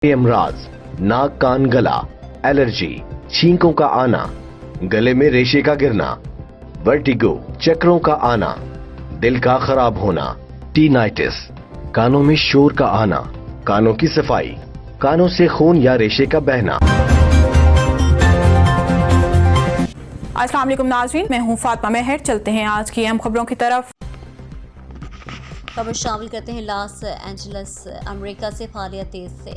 अमराज, नाक कान गला, एलर्जी, छींकों का आना, गले में रेशे का गिरना, वर्टिगो, चक्रों का आना, दिल का खराब होना, टीनाइटिस, कानों में शोर का आना, कानों की सफाई, कानों से खून या रेशे का बहना। अस्सलाम वालेकुम नाज़रीन, मैं हूं फातिमा मेहर। चलते हैं आज की अहम खबरों की तरफ। खबर शामिल करते हैं लॉस एंजलिस अमेरिका से। फालिया तेज से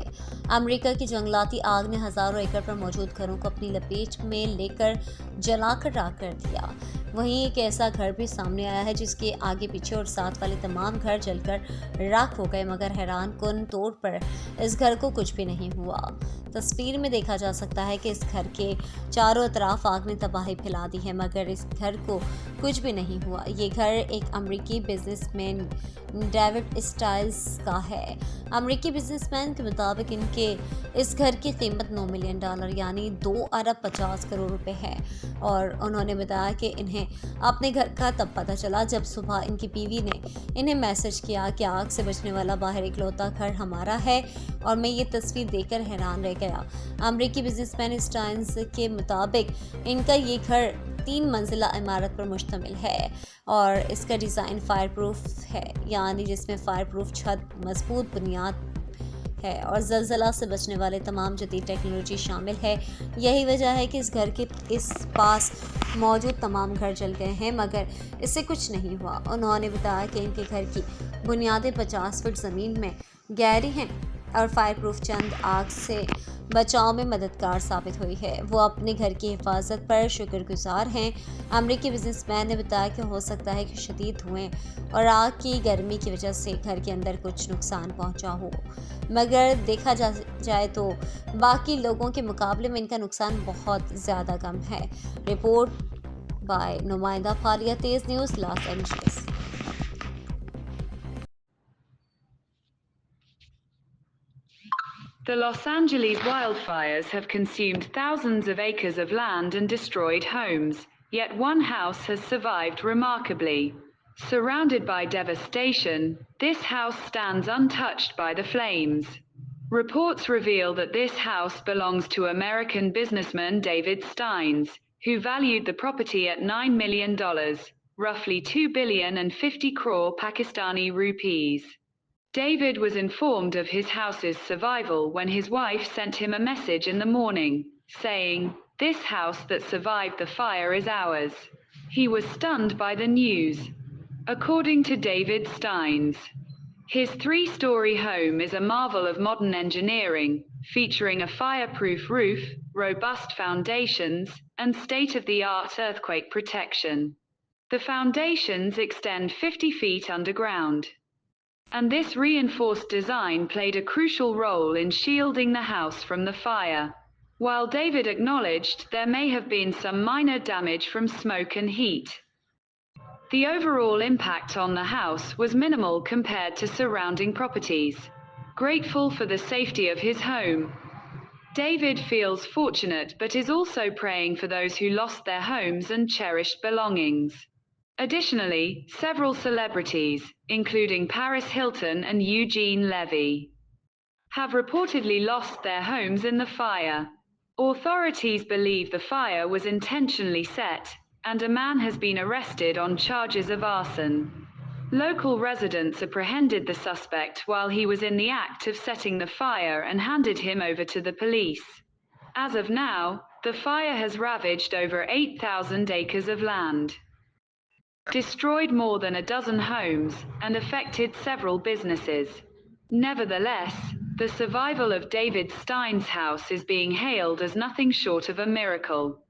अमेरिका की जंगलाती आग ने हज़ारों एकड़ पर मौजूद घरों को अपनी लपेट में लेकर जलाकर राख कर दिया। वहीं एक ऐसा घर भी सामने आया है जिसके आगे पीछे और साथ वाले तमाम घर जलकर राख हो गए, मगर हैरान कुन तौर पर इस घर को कुछ भी नहीं हुआ। तस्वीर में देखा जा सकता है कि इस घर के चारों तरफ आग ने तबाही फैला दी है, मगर इस घर को कुछ भी नहीं हुआ। ये घर एक अमेरिकी बिजनेसमैन डेविड स्टाइल्स का है। अमेरिकी बिजनेसमैन के मुताबिक इनके इस घर की कीमत $9 मिलियन यानी 2 अरब 50 करोड़ रुपए है। और उन्होंने बताया कि इन्हें अपने घर का तब पता चला जब सुबह इनकी बीवी ने इन्हें मैसेज किया कि आग से बचने वाला बाहर इकलौता घर हमारा है। और मैं ये तस्वीर देखकर हैरान रह गया। अमेरिकी बिजनेसमैन स्टाइन्स के मुताबिक इनका ये घर 3 मंजिला इमारत पर मुश्तमिल है और इसका डिज़ाइन फायर प्रूफ है, यानी जिसमें फायर प्रूफ छत, मजबूत बुनियाद है और जलजला से बचने वाले तमाम जदीद टेक्नोलॉजी शामिल है। यही वजह है कि इस घर के इस पास मौजूद तमाम घर जल गए हैं, मगर इससे कुछ नहीं हुआ। उन्होंने बताया कि इनके घर की बुनियादें 50 फीट ज़मीन में गहरी हैं और फायर प्रूफ चंद आग से बचाव में मददगार साबित हुई है। वो अपने घर की हिफाजत पर शुक्रगुजार हैं। अमेरिकी बिजनेसमैन ने बताया कि हो सकता है कि शदीद धुएं और आग की गर्मी की वजह से घर के अंदर कुछ नुकसान पहुंचा हो, मगर देखा जाए तो बाकी लोगों के मुकाबले में इनका नुकसान बहुत ज़्यादा कम है। रिपोर्ट बाय नुमाइंदा फालिया Tez news, Los Angeles. The Los Angeles wildfires have consumed thousands of acres of land and destroyed homes, yet one house has survived remarkably. Surrounded by devastation, this house stands untouched by the flames. Reports reveal that this house belongs to American businessman David Steins, who valued the property at $9 million, roughly 2,050 crore Pakistani rupees. David was informed of his house's survival when his wife sent him a message in the morning, saying, "This house that survived the fire is ours." He was stunned by the news. According to David Steins, his 3-story home is a marvel of modern engineering, featuring a fireproof roof, robust foundations, and state-of-the-art earthquake protection. The foundations extend 50 feet underground, and this reinforced design played a crucial role in shielding the house from the fire. While David acknowledged there may have been some minor damage from smoke and heat, the overall impact on the house was minimal compared to surrounding properties. Grateful for the safety of his home, David feels fortunate but is also praying for those who lost their homes and cherished belongings. Additionally, several celebrities, including Paris Hilton and Eugene Levy, have reportedly lost their homes in the fire. Authorities believe the fire was intentionally set, and a man has been arrested on charges of arson. Local residents apprehended the suspect while he was in the act of setting the fire and handed him over to the police. As of now, the fire has ravaged over 8,000 acres of land, destroyed more than a dozen homes, and affected several businesses. Nevertheless, the survival of David Stein's house is being hailed as nothing short of a miracle.